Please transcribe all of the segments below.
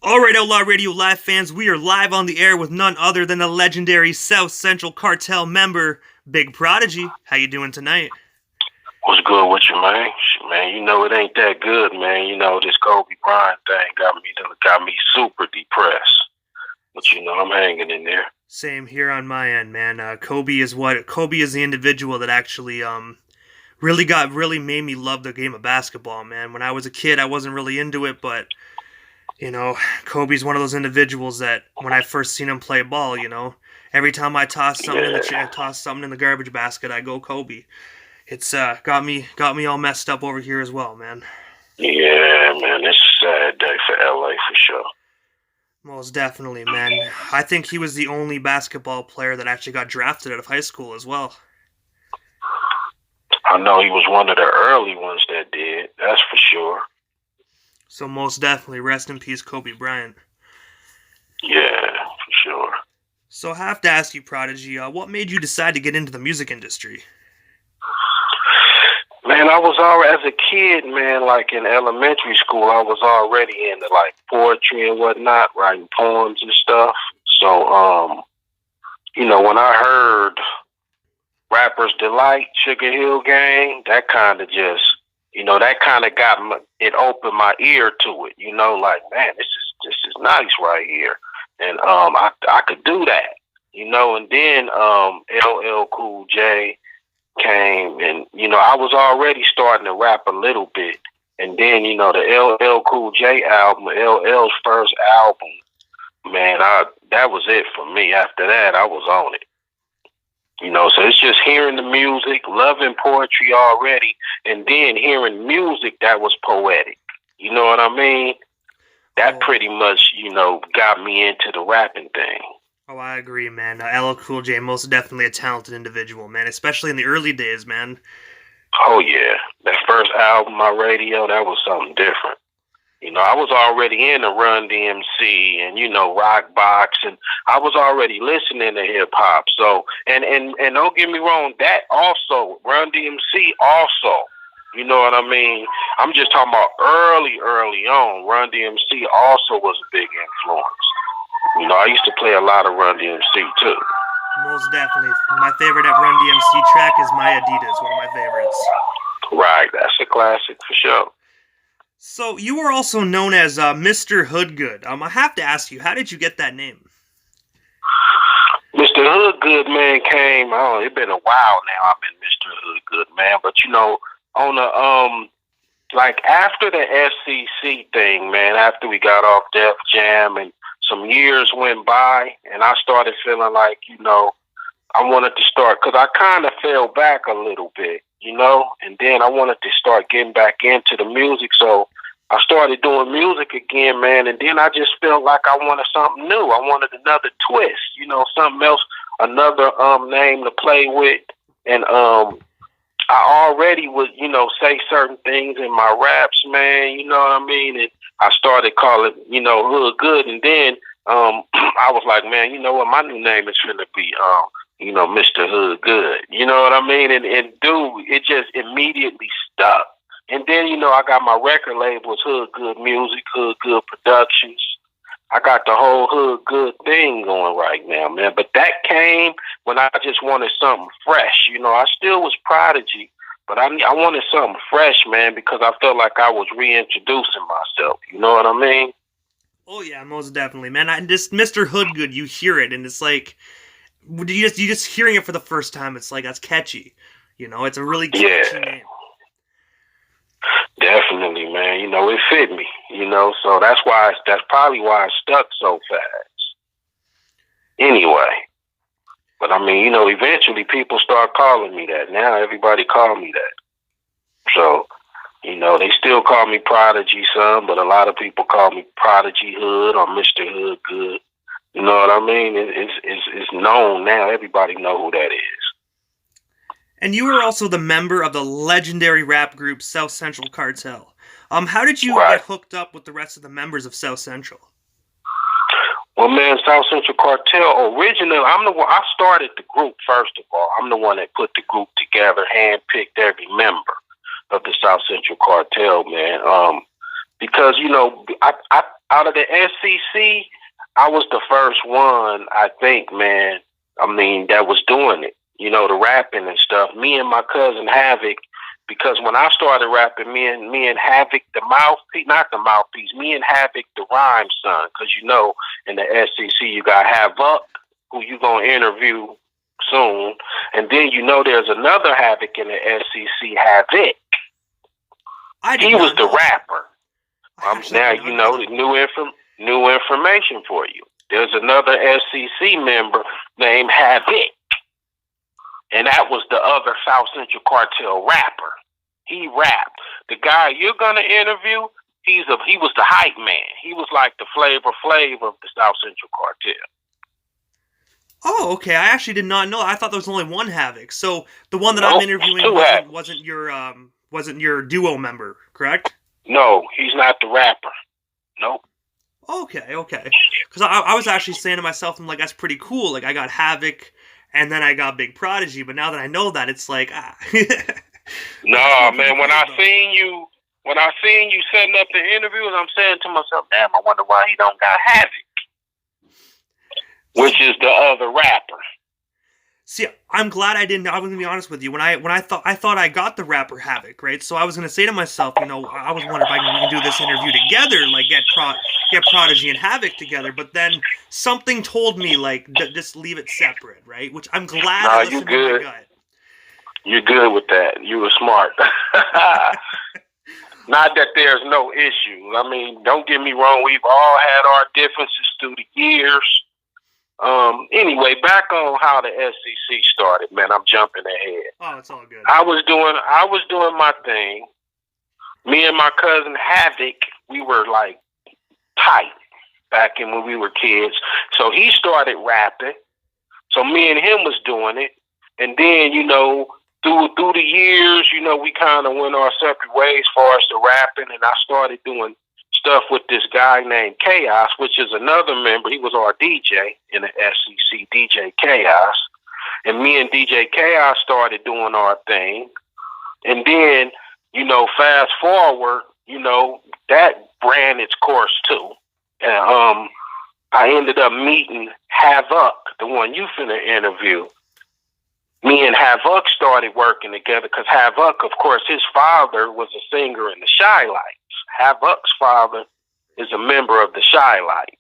Alright, Outlaw Radio Live fans, we are live on the air with none other than the legendary South Central Cartel member, Big Prodigy. How you doing tonight? What's good with you, man? Man, you know it ain't that good, man. You know this Kobe Bryant thing got me super depressed. But you know I'm hanging in there. Same here on my end, man. Kobe is the individual that actually really made me love the game of basketball, man. When I was a kid, I wasn't really into it, but Kobe's one of those individuals that when I first seen him play ball, every time I toss something in the garbage basket, I go Kobe. It's got me all messed up over here as well, man. Yeah, man, it's a sad day for LA for sure. Most definitely, man. I think he was the only basketball player that actually got drafted out of high school as well. I know he was one of the early ones that did, that's for sure. So most definitely, rest in peace, Kobe Bryant. Yeah, for sure. So I have to ask you, Prodigy, what made you decide to get into the music industry? Man, I was already, as a kid, man, like in elementary school, I was already into like poetry and whatnot, writing poems and stuff. So, when I heard Rapper's Delight, Sugar Hill Gang, that kind of just, it opened my ear to it, like, man, this is nice right here. And I could do that, and then LL Cool J came, and I was already starting to rap a little bit, and then the LL Cool J album, LL's first album, man, that was it for me. After that, I was on it. So it's just hearing the music, loving poetry already, and then hearing music that was poetic. You know what I mean? That pretty much, got me into the rapping thing. Oh, I agree, man. LL Cool J, most definitely a talented individual, man, especially in the early days, man. Oh, yeah. That first album, My Radio, that was something different. I was already into Run DMC and, Rock Box, and I was already listening to hip-hop. So, and don't get me wrong, that also, Run DMC also, you know what I mean? I'm just talking about early on, Run DMC also was a big influence. I used to play a lot of Run DMC too. Most definitely. My favorite at Run DMC track is My Adidas, one of my favorites. Right, that's a classic for sure. So you were also known as Mr. Hoodgood. I have to ask you, how did you get that name? Mr. Hoodgood, man, came. Oh, it's been a while now. I've been Mr. Hoodgood, man. But on the like after the SEC thing, man, after we got off Def Jam and some years went by, and I started feeling like, I wanted to start, because I kind of fell back a little bit, and then I wanted to start getting back into the music, so I started doing music again, man, and then I just felt like I wanted something new. I wanted another twist, something else, another name to play with, and I already would, say certain things in my raps, man, you know what I mean, and I started calling, Hood Good, and then I was like, man, you know what, my new name is gonna be, Mr. Hood Good, you know what I mean, and dude, it just immediately stuck. And then, I got my record labels, Hood Good Music, Hood Good Productions. I got the whole Hood Good thing going right now, man. But that came when I just wanted something fresh. I still was Prodigy, but I wanted something fresh, man, because I felt like I was reintroducing myself. You know what I mean? Oh yeah, most definitely, man. Just Mr. Hoodgood, you hear it, and it's like you just hearing it for the first time. It's like that's catchy. It's a really catchy name. Definitely, man. It fit me. So that's probably why I stuck so fast. Anyway. But I mean, eventually people start calling me that. Now everybody call me that. So, they still call me Prodigy son, but a lot of people call me Prodigy Hood or Mr. Hood Good. You know what I mean? It's known now. Everybody know who that is. And you were also the member of the legendary rap group South Central Cartel. How did you get hooked up with the rest of the members of South Central? Well, man, South Central Cartel, originally, I started the group, first of all. I'm the one that put the group together, handpicked every member of the South Central Cartel, man. Because, I out of the SEC, I was the first one, I think, man. I mean, that was doing it. You know, the rapping and stuff. Me and my cousin Havoc, because when I started rapping, me and Havoc, the mouthpiece, not the mouthpiece, me and Havoc, the rhyme son, because you know, in the SEC, you got Havoc, who you gonna interview soon, and then you know there's another Havoc in the SEC, Havoc. He was the rapper. Now you know the new information for you. There's another SEC member named Havoc, and that was the other South Central Cartel rapper. He rapped. The guy you're gonna interview, he was the hype man. He was like the Flavor Flav of the South Central Cartel. Oh, okay. I actually did not know. I thought there was only one Havoc. So the one that I'm interviewing wasn't your duo member, correct? No, he's not the rapper. Nope. Okay. Because I was actually saying to myself, I'm like, that's pretty cool. Like, I got Havoc, and then I got Big Prodigy. But now that I know that, it's like, No, man. When I seen you setting up the interviews, I'm saying to myself, damn, I wonder why he don't got Havoc, which is the other rapper. See, I'm glad I didn't. I'm gonna be honest with you. When I thought I got the rapper Havoc, right? So I was gonna say to myself, you know, I was wondering if we can do this interview together, like get Prodigy and Havoc together. But then something told me like just leave it separate, right? Which I'm glad. No, you good. You're good with that. You were smart. Not that there's no issue. I mean, don't get me wrong. We've all had our differences through the years. Anyway, back on how the SEC started, man. I'm jumping ahead. Oh, it's all good. I was doing my thing. Me and my cousin Havoc, we were like tight back in when we were kids. So he started rapping. So me and him was doing it. And then, you know, through the years, you know, we kind of went our separate ways as far as the rapping, and I started doing stuff with this guy named Chaos, which is another member. He was our DJ in the SEC, DJ Chaos. And me and DJ Chaos started doing our thing. And then, you know, fast forward, you know, that ran its course too. And I ended up meeting Havoc, the one you finna interview. Me and Havoc started working together because Havoc, of course, his father was a singer in the Shy Lights. Havoc's father is a member of the Shy Lights.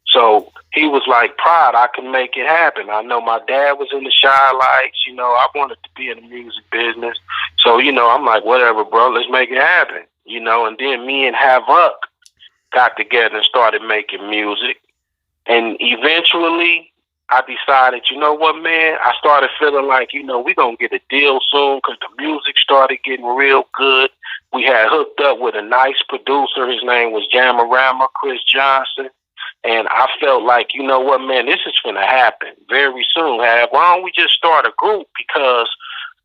So he was like, Prod, I can make it happen. I know my dad was in the Shy Lights. You know, I wanted to be in the music business. So, you know, I'm like, whatever, bro, let's make it happen. You know, and then me and Havoc got together and started making music. And eventually I decided, you know what, man, I started feeling like, you know, we're going to get a deal soon because the music started getting real good. We had hooked up with a nice producer. His name was Jamarama, Chris Johnson. And I felt like, you know what, man, this is going to happen very soon. Why don't we just start a group? Because,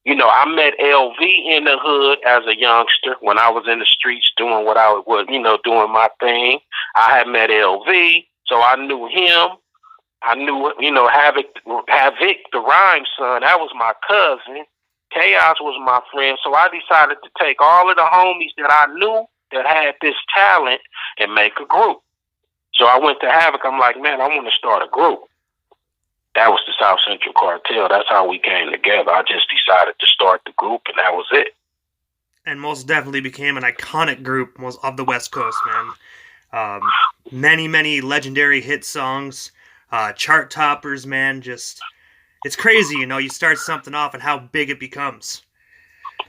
you know, I met LV in the hood as a youngster when I was in the streets doing what I was, you know, doing my thing. I had met LV, so I knew him. I knew, you know, Havoc, the rhyme son, that was my cousin. Chaos was my friend. So I decided to take all of the homies that I knew that had this talent and make a group. So I went to Havoc. I'm like, man, I want to start a group. That was the South Central Cartel. That's how we came together. I just decided to start the group, and that was it. And most definitely became an iconic group of the West Coast, man. Many, many legendary hit songs. Chart toppers, man, just, it's crazy, you know, you start something off and how big it becomes.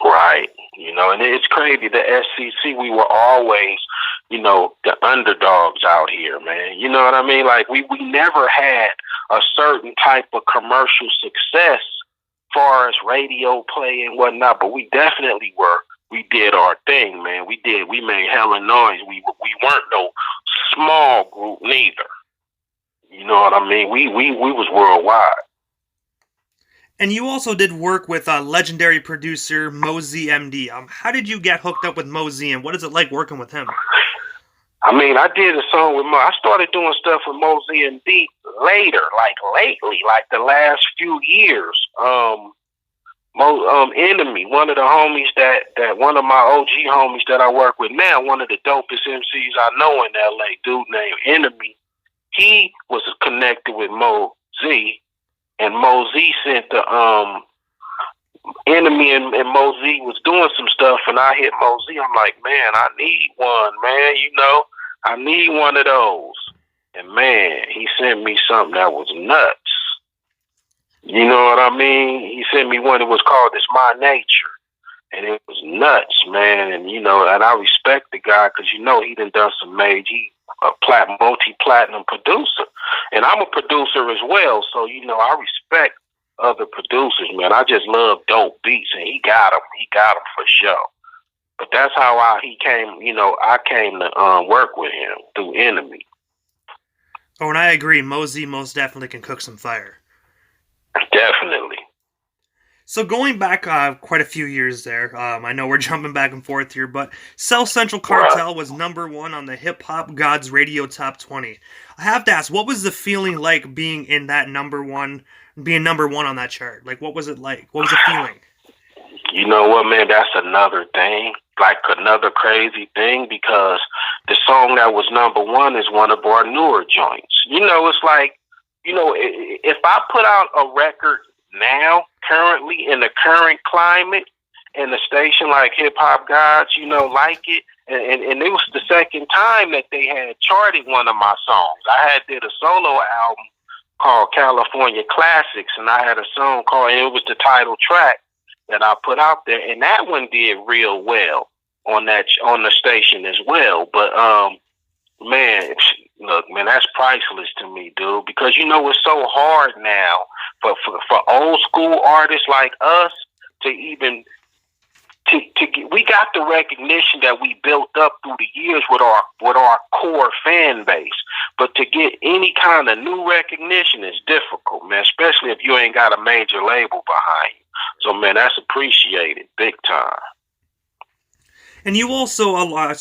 Right, you know, and it's crazy, the SEC, we were always, you know, the underdogs out here, man, you know what I mean, like, we never had a certain type of commercial success as far as radio play and whatnot, but we definitely we did our thing, man, we made hella noise, we weren't no small group neither. You know what I mean? We was worldwide. And you also did work with legendary producer Moseyin MD. How did you get hooked up with Moseyin? What is it like working with him? I mean, I did a song with I started doing stuff with Moseyin MD later, like lately, like the last few years. Enemy, one of the homies that one of my OG homies that I work with now, one of the dopest MCs I know in LA, dude named Enemy. He was connected with Moseyin, and Moseyin sent the Enemy, and Moseyin was doing some stuff, and I hit Moseyin. I'm like, man, I need one, man. I need one of those. And man, he sent me something that was nuts. You know what I mean? He sent me one that was called "It's My Nature," and it was nuts, man. And and I respect the guy because he done some major, multi-platinum producer, and I'm a producer as well. So I respect other producers, man. I just love dope beats, and he got them. He got them for sure. But that's how he came. I came to work with him through Enemy. Oh, and I agree. Moseyin most definitely can cook some fire. Definitely. So going back quite a few years there, I know we're jumping back and forth here, but South Central Cartel was #1 on the Hip Hop Gods Radio Top 20. I have to ask, what was the feeling like being in that being #1 on that chart? Like, what was it like? What was the feeling? You know what, man? That's another thing, like another crazy thing, because the song that was #1 is one of our newer joints. It's like, if I put out a record now, currently in the current climate, and the station like Hip Hop Gods, like it, and it was the second time that they had charted one of my songs. I had did a solo album called California Classics, and I had a song called, and it was the title track that I put out there, and that one did real well on the station as well. But man, look, man, that's priceless to me, dude, because it's so hard now for old school artists like us to even to get, we got the recognition that we built up through the years with our core fan base, but to get any kind of new recognition is difficult, man, especially if you ain't got a major label behind you. So man, that's appreciated big time. And you also,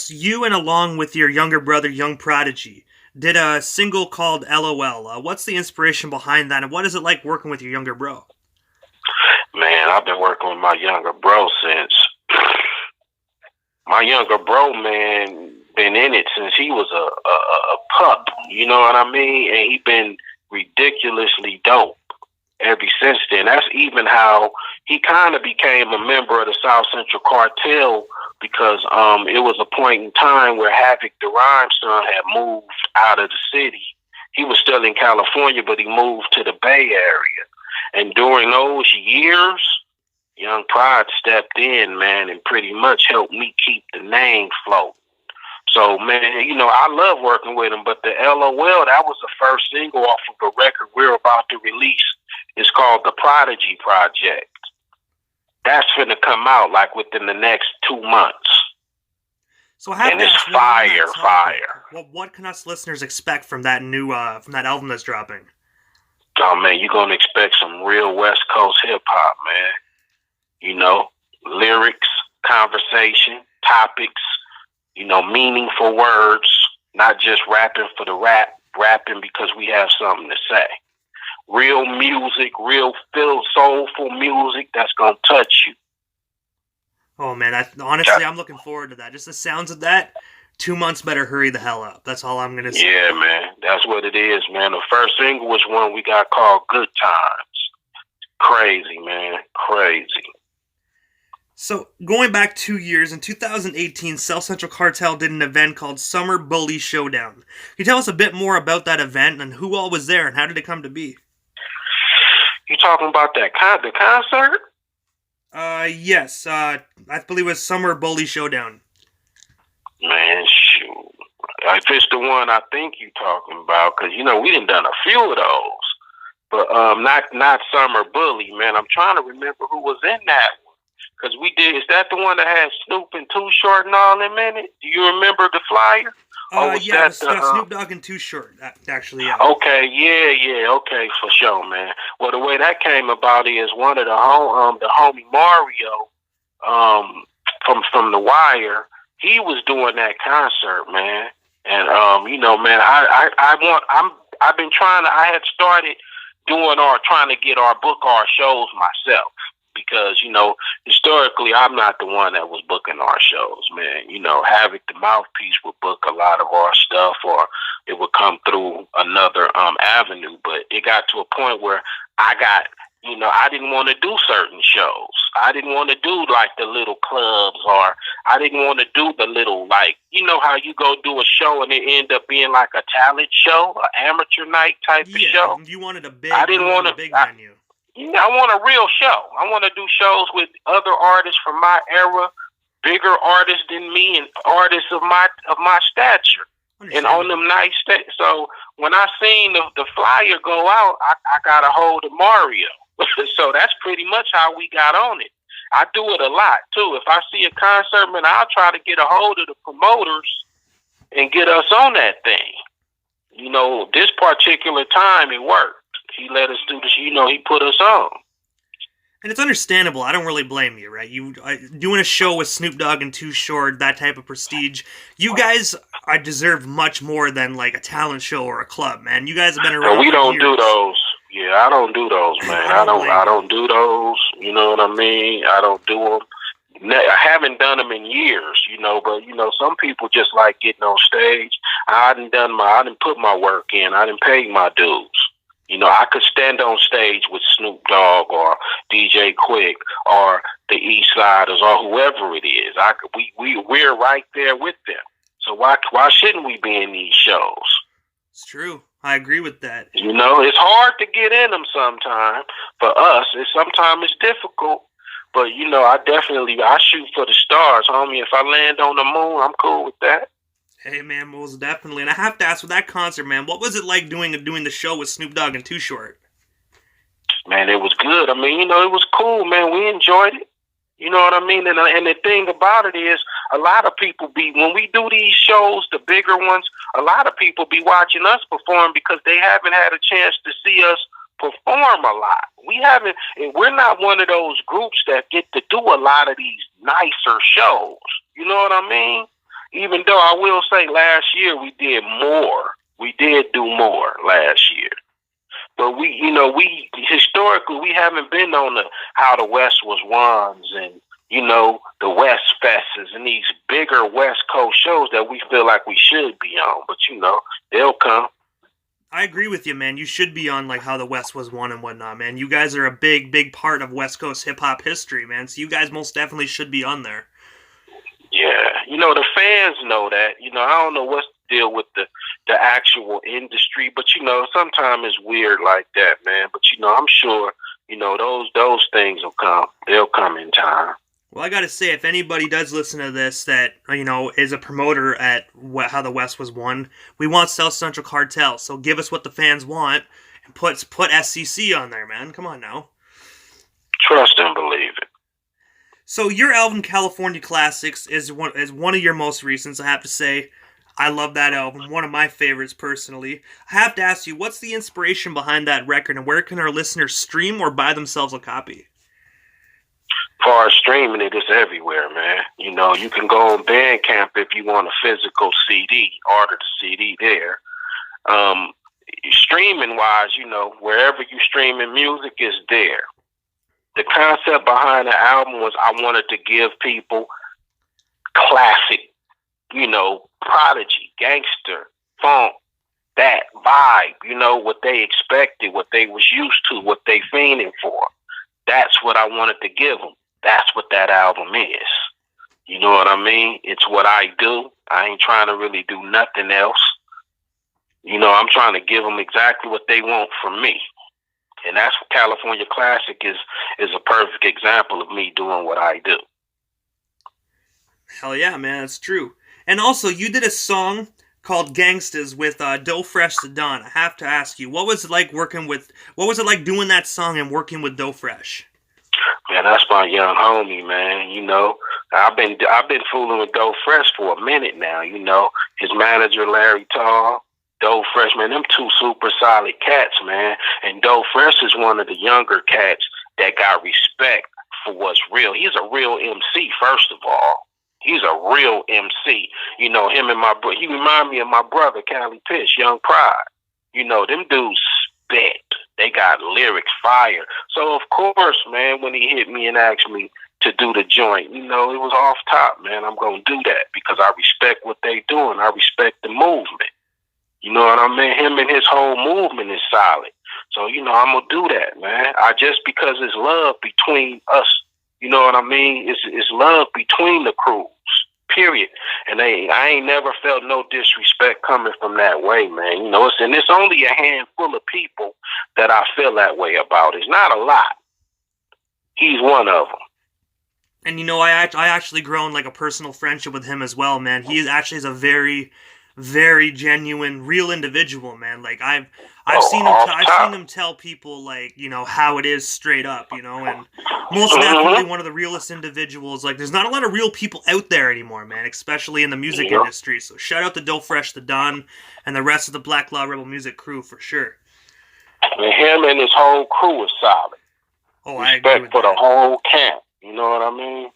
you and along with your younger brother, Young Prodigy, did a single called LOL. What's the inspiration behind that, and what is it like working with your younger bro? Man, I've been working with my younger bro since... My younger bro, man, been in it since he was a pup, you know what I mean? And he been ridiculously dope ever since then. That's even how he kind of became a member of the South Central Cartel, because it was a point in time where Havoc the Rhyme son had moved out of the city. He was still in California, but he moved to the Bay Area. And during those years, Young Prod stepped in, man, and pretty much helped me keep the name float. So, man, I love working with him, but the LOL, that was the first single off of a record we're about to release. It's called the Prodeje Project. That's finna come out like within the next 2 months. So and it's fire. Well, what can us listeners expect from that new from that album that's dropping? Oh man, you're gonna expect some real West Coast hip hop, man. Lyrics, conversation, topics, meaningful words, not just rapping for the rapping because we have something to say. Real music, real soulful music that's gonna touch you. Oh man, honestly, I'm looking forward to that. Just the sounds of that, 2 months better hurry the hell up. That's all I'm gonna say. Yeah, man, that's what it is, man. The first single was one we got called Good Times. Crazy, man, crazy. So, going back 2 years, in 2018, South Central Cartel did an event called Summer Bully Showdown. Can you tell us a bit more about that event and who all was there and how did it come to be? You talking about the concert? Yes. I believe it was Summer Bully Showdown. Man, shoot. If it's the one I think you talking about, because, we done a few of those. But not Summer Bully, man. I'm trying to remember who was in that one. Because we did, is that the one that had Snoop and Too Short and all in it? Do you remember the flyer? Yeah, it's got Snoop Dogg and Too Short, actually, yeah. Okay, yeah, okay, for sure, man. Well, the way that came about is one of the homie Mario, from The Wire, he was doing that concert, man. And, man, I've been I had started trying to book our shows myself. because, historically, I'm not the one that was booking our shows, man. Havoc, the mouthpiece, would book a lot of our stuff, or it would come through another avenue. But it got to a point where I didn't want to do certain shows. I didn't want to do like the little clubs, or I didn't want to do the little, like, how you go do a show and it end up being like a talent show, an amateur night type of show. You wanted a big, big venue. I want a real show. I want to do shows with other artists from my era, bigger artists than me, and artists of my stature, and on them nights. So when I seen the flyer go out, I got a hold of Mario. So that's pretty much how we got on it. I do it a lot too. If I see a concert, man, I'll try to get a hold of the promoters and get us on that thing. This particular time it worked. He let us do this. He put us on. And it's understandable. I don't really blame you, right? Doing a show with Snoop Dogg and Too Short, that type of prestige. You guys deserve much more than like a talent show or a club, man. You guys have been around. We don't do those. Yeah, I don't do those, man. I don't do those. You know what I mean? I don't do them. I haven't done them in years, but some people just like getting on stage. I didn't put my work in. I didn't pay my dues. I could stand on stage with Snoop Dogg or DJ Quick or the East Siders or whoever it is. We're right there with them. So why shouldn't we be in these shows? It's true. I agree with that. It's hard to get in them sometimes. For us, sometimes it's difficult. But, I shoot for the stars, homie. If I land on the moon, I'm cool with that. Hey, man, most definitely. And I have to ask, with that concert, man, what was it like doing the show with Snoop Dogg and Too Short? Man, it was good. I mean, it was cool, man. We enjoyed it. You know what I mean? And the thing about it is, a lot of people when we do these shows, the bigger ones, a lot of people be watching us perform because they haven't had a chance to see us perform a lot. We're not one of those groups that get to do a lot of these nicer shows. You know what I mean? Even though I will say last year we did more. We did do more last year. But we historically, we haven't been on how the West was ones and, the West Fests and these bigger West Coast shows that we feel like we should be on. But, they'll come. I agree with you, man. You should be on like how the West was won and whatnot, man. You guys are a big, big part of West Coast hip-hop history, man. So you guys most definitely should be on there. Yeah. The fans know that. I don't know what's the deal with the actual industry, but, sometimes it's weird like that, man. But, I'm sure, those things will come. They'll come in time. Well, I got to say, if anybody does listen to this that, is a promoter at how the West was won, we want South Central Cartel. So give us what the fans want and put SCC on there, man. Come on now. Trust and believe it. So your album, California Classics, is one of your most recents, I have to say. I love that album. One of my favorites, personally. I have to ask you, what's the inspiration behind that record, and where can our listeners stream or buy themselves a copy? As far as streaming, it is everywhere, man. You can go on Bandcamp if you want a physical CD, order the CD there. Streaming-wise, wherever you streaming music is there. The concept behind the album was I wanted to give people classic, Prodigy, gangster, funk, that vibe, what they expected, what they was used to, what they fiending for. That's what I wanted to give them. That's what that album is. You know what I mean? It's what I do. I ain't trying to really do nothing else. I'm trying to give them exactly what they want from me. And that's what California Classic is a perfect example of me doing what I do. Hell yeah, man, that's true. And also, you did a song called Gangstas with Doe Fresh the Don. I have to ask you, what was it like doing that song and working with Doe Fresh? Man, that's my young homie, man. I've been fooling with Doe Fresh for a minute now. His manager Larry Tall, Doe Fresh, man, them two super solid cats, man. And Doe Fresh is one of the younger cats that got respect for what's real. He's a real MC, first of all. He's a real MC. Him and he remind me of my brother, Cali Pitch, Young Pride. Them dudes spit. They got lyrics fire. So of course, man, when he hit me and asked me to do the joint, it was off top, man. I'm gonna do that because I respect what they doing. I respect the movement. You know what I mean? Him and his whole movement is solid. So, I'm gonna do that, man. Just because it's love between us, you know what I mean? It's love between the crews. Period. And I ain't never felt no disrespect coming from that way, man. It's only a handful of people that I feel that way about. It's not a lot. He's one of them. And I actually grown like a personal friendship with him as well, man. He actually is a very, very genuine, real individual, man. Like I've seen him tell people like how it is straight up, and most definitely one of the realest individuals. Like there's not a lot of real people out there anymore, man, especially in the music industry. So shout out to Dope Fresh, the Don, and the rest of the Black Law Rebel Music crew for sure. And him and his whole crew is solid. Oh, I agree with for that. The whole camp. You know what I mean?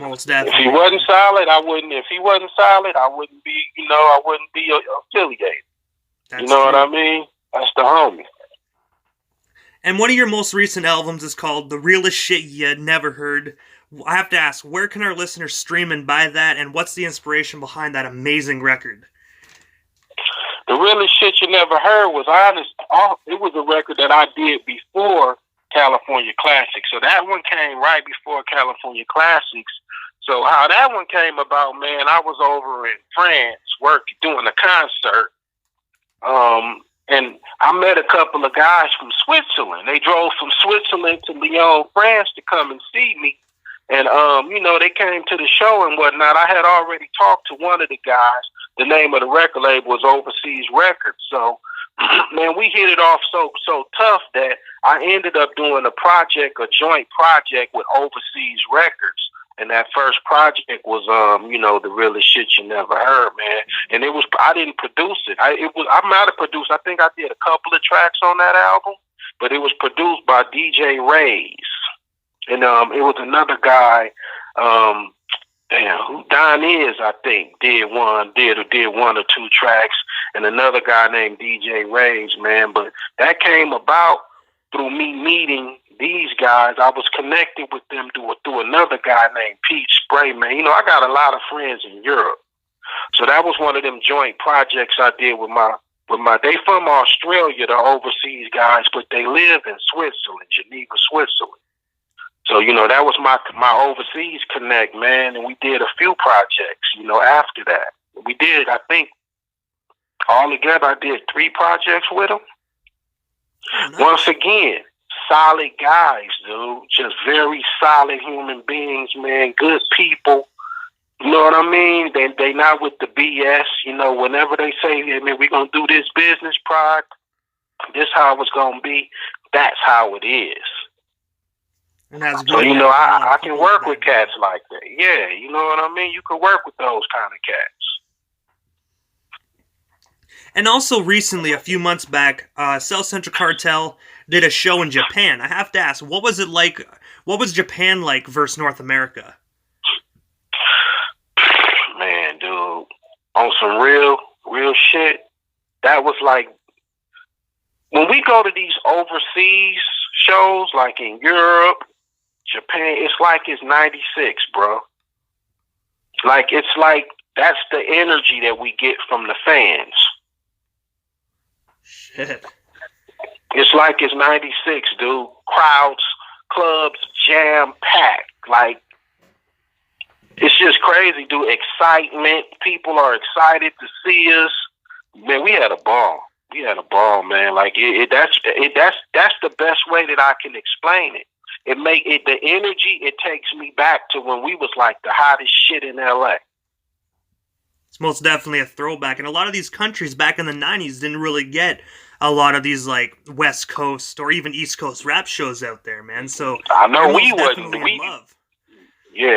Most definitely. If he wasn't solid, I wouldn't. If he wasn't solid, I wouldn't be. I wouldn't be affiliated. That's true. What I mean? That's the homie. And one of your most recent albums is called "The Realest Shit You Never Heard." I have to ask, where can our listeners stream and buy that? And what's the inspiration behind that amazing record? The Realest Shit You Never Heard was honest. It was a record that I did before California Classics. So that one came right before California Classics. So how that one came about, man, I was over in France doing a concert. And I met a couple of guys from Switzerland. They drove from Switzerland to Lyon, France to come and see me. And, they came to the show and whatnot. I had already talked to one of the guys. The name of the record label was Overseas Records. So, man, we hit it off so tough that I ended up doing a joint project with Overseas Records. And that first project was, The Realest Shit You Never Heard, man. And I didn't produce it. I might have produced, I think I did a couple of tracks on that album, but it was produced by DJ Rays. And it was another guy, who Don is, I think, did one or two tracks, and another guy named DJ Rays, man. But that came about through me meeting these guys. I was connected with them through another guy named Pete Spray, man. I got a lot of friends in Europe. So that was one of them joint projects I did with my they from Australia, the Overseas guys, but they live in Switzerland, Geneva, Switzerland. So, that was my overseas connect, man, and we did a few projects, after that. We did, I think, all together, I did 3 projects with them. Oh, nice. Once again, solid guys, dude. Just very solid human beings, man. Good people. You know what I mean? They not with the BS. Whenever they say, hey, man, we're going to do this business product, this how it's going to be, that's how it is. And that's so, I can work with cats like that. Yeah, you know what I mean? You can work with those kind of cats. And also recently, a few months back, South Central Cartel did a show in Japan. I have to ask, what was it like? What was Japan like versus North America? Man, dude, on some real shit, that was like, when we go to these overseas shows, like in Europe, Japan, it's like it's 96, bro. It's like that's the energy that we get from the fans. Shit. It's like it's 96, dude. Crowds, clubs, jam-packed. It's just crazy, dude. Excitement. People are excited to see us. Man, we had a ball. Man. That's the best way that I can explain it. The energy, it takes me back to when we was like the hottest shit in LA. It's most definitely a throwback. And a lot of these countries back in the 90s didn't really get a lot of these like West Coast or even East Coast rap shows out there, man. So I know we wouldn't.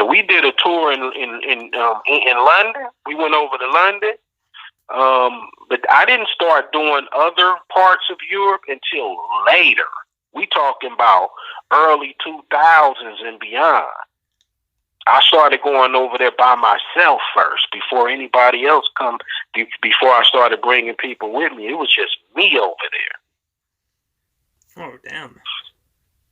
We did a tour in London. We went over to London. But I didn't start doing other parts of Europe until later. We talking about early 2000s and beyond. I started going over there by myself first before anybody else before I started bringing people with me. It was just me over there. Oh, damn.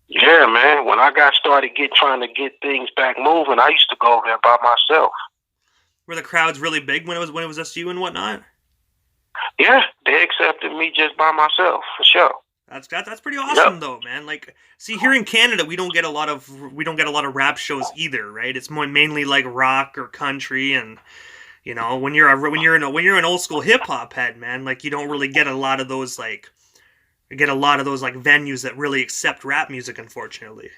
Yeah, man. When I got started trying to get things back moving, I used to go over there by myself. Were the crowds really big when it was just you and whatnot? Yeah, they accepted me just by myself for sure. That's pretty Yep. awesome though, man. Like, see, here in Canada, we don't get a lot of rap shows either, right? It's more mainly like rock or country, and when you're an old school hip hop head, man, like you don't really get a lot of those like venues that really accept rap music, unfortunately.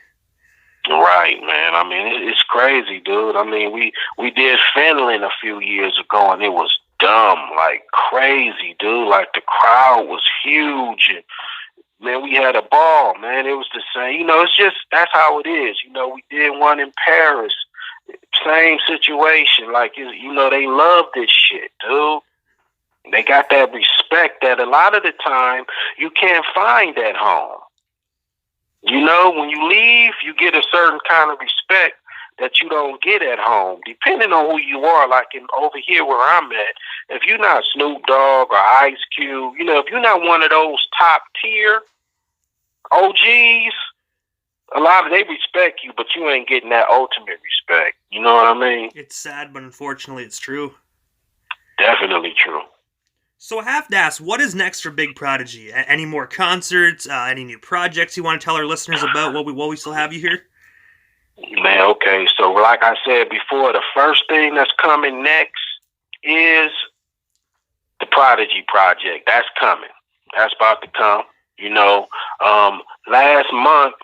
Right, man. I mean, it's crazy, dude. I mean, we did Finland a few years ago, and it was dumb, like crazy, dude. Like the crowd was huge, and man, we had a ball, man. It was the same. It's just that's how it is. We did one in Paris, same situation. Like they love this shit, dude. They got that respect that a lot of the time you can't find at home. When you leave, you get a certain kind of respect that you don't get at home, depending on who you are. Like over here where I'm at, if you're not Snoop Dogg or Ice Cube, if you're not one of those top tier OGs, they respect you, but you ain't getting that ultimate respect. You know what I mean? It's sad, but unfortunately, it's true. Definitely true. So I have to ask, what is next for Big Prodigy? Any more concerts? Any new projects you want to tell our listeners about while we still have you here? Man, okay. So like I said before, the first thing that's coming next is the Prodigy project. That's coming. That's about to come. Last month,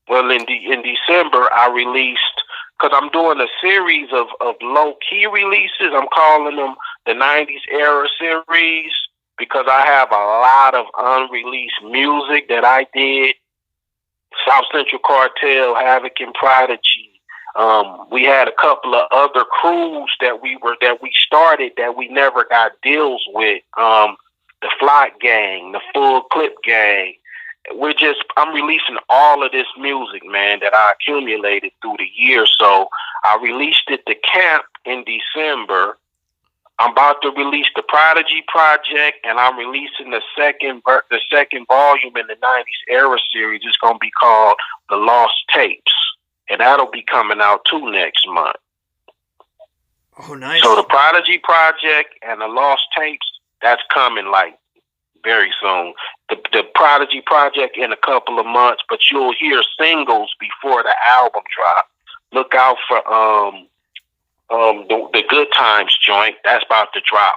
well, in December, I released, because I'm doing a series of low-key releases. I'm calling them the 90s era series, because I have a lot of unreleased music that I did. South Central Cartel, Havoc, and Prodigy. We had a couple of other crews that we started that we never got deals with. The Flock Gang, the Full Clip Gang. I'm releasing all of this music, man, that I accumulated through the years. So I released it to Camp in December. I'm about to release the Prodigy project, and I'm releasing the second volume in the 90s era series. It's going to be called The Lost Tapes, and that'll be coming out too next month. Oh, nice. So the Prodigy project and the Lost Tapes, that's coming like very soon. The Prodigy project in a couple of months, but you'll hear singles before the album drop. Look out for the Good Times joint. That's about to drop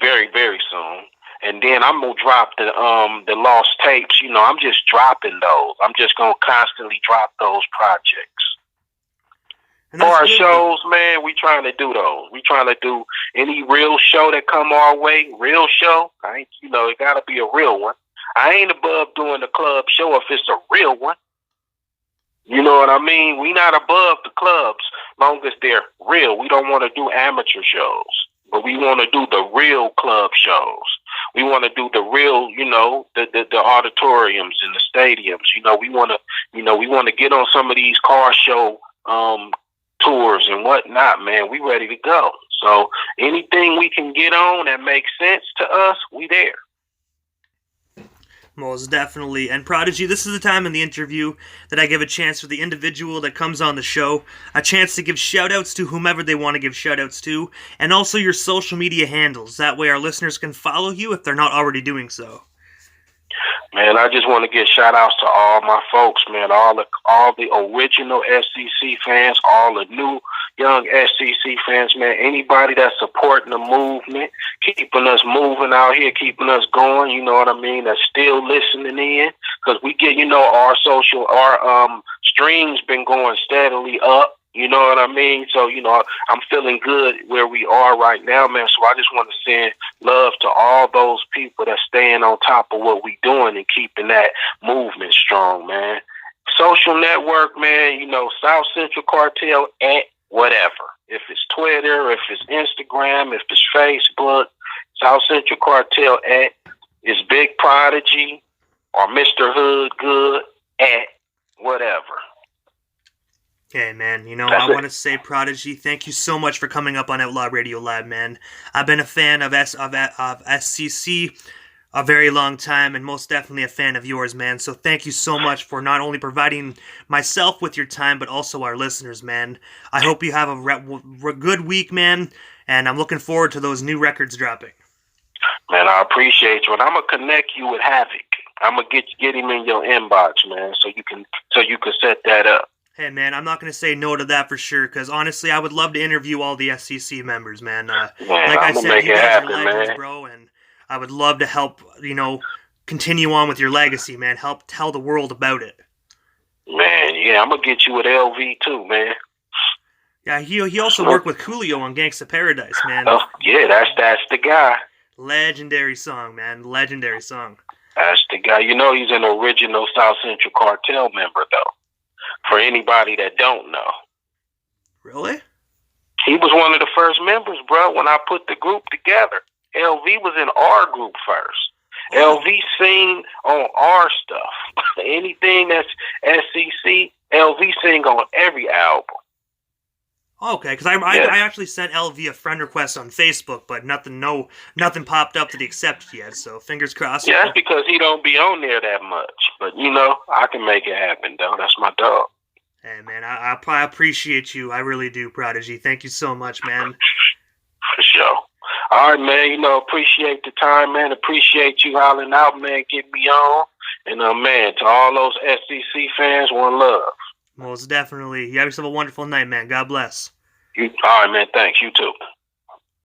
very, very soon. And then I'm gonna drop the Lost Tapes. I'm just dropping those. I'm just gonna constantly drop those projects. For our shows, man, we trying to do those. We trying to do any real show that come our way. Real show, it gotta be a real one. I ain't above doing the club show if it's a real one. You know what I mean? We not above the clubs, long as they're real. We don't want to do amateur shows, but we want to do the real club shows. We want to do the real, the auditoriums and the stadiums. We want to get on some of these car show tours and whatnot, man. We ready to go. So anything we can get on that makes sense to us, we there. Most definitely. And Prodigy, this is the time in the interview that I give a chance for the individual that comes on the show, a chance to give shout-outs to whomever they want to give shout-outs to, and also your social media handles. That way our listeners can follow you if they're not already doing so. Man, I just want to give shout-outs to all my folks, man, all the original SCC fans, all the new young SCC fans, man, anybody that's supporting the movement, keeping us moving out here, keeping us going, you know what I mean, that's still listening in, because we get, our streams been going steadily up, you know what I mean, so, I'm feeling good where we are right now, man, so I just want to send love to all those people that's staying on top of what we doing and keeping that movement strong, man. Social network, man, South Central Cartel at whatever. If it's Twitter, if it's Instagram, if it's Facebook, South Central Cartel at is Big Prodigy or Mr. Hood Good at whatever. Okay, man, I want to say, Prodigy, thank you so much for coming up on Outlaw Radio Live, man. I've been a fan of SCC a very long time and most definitely a fan of yours, man. So thank you so much for not only providing myself with your time, but also our listeners, man. I hope you have a good week, man, and I'm looking forward to those new records dropping. Man, I appreciate you, and I'm gonna connect you with Havoc. I'm gonna get him in your inbox, man, so you can set that up. Hey, man, I'm not gonna say no to that for sure, because honestly, I would love to interview all the SCC members, man. Man, like I said, you guys happen, are legends, man. bro, and I would love to help, continue on with your legacy, man. Help tell the world about it. Man, yeah, I'm gonna get you with LV too, man. Yeah, he also worked with Coolio on Gangsta Paradise, man. Oh, yeah, that's the guy. Legendary song, man. Legendary song. That's the guy. You know he's an original South Central Cartel member, though. For anybody that don't know. Really? He was one of the first members, bro, when I put the group together. LV was in our group first. Oh. LV sing on our stuff. Anything that's SCC, LV sing on every album. Okay, because I actually sent LV a friend request on Facebook, but nothing popped up that he accepted yet. So fingers crossed. Yeah, that's because he don't be on there that much. But I can make it happen, though. That's my dog. Hey, man, I appreciate you. I really do, Prodigy. Thank you so much, man. For sure. All right, man. Appreciate the time, man. Appreciate you hollering out, man. Get me on. And, man, to all those SCC fans, one love. Most definitely. You have yourself a wonderful night, man. God bless. All right, man. Thanks. You too.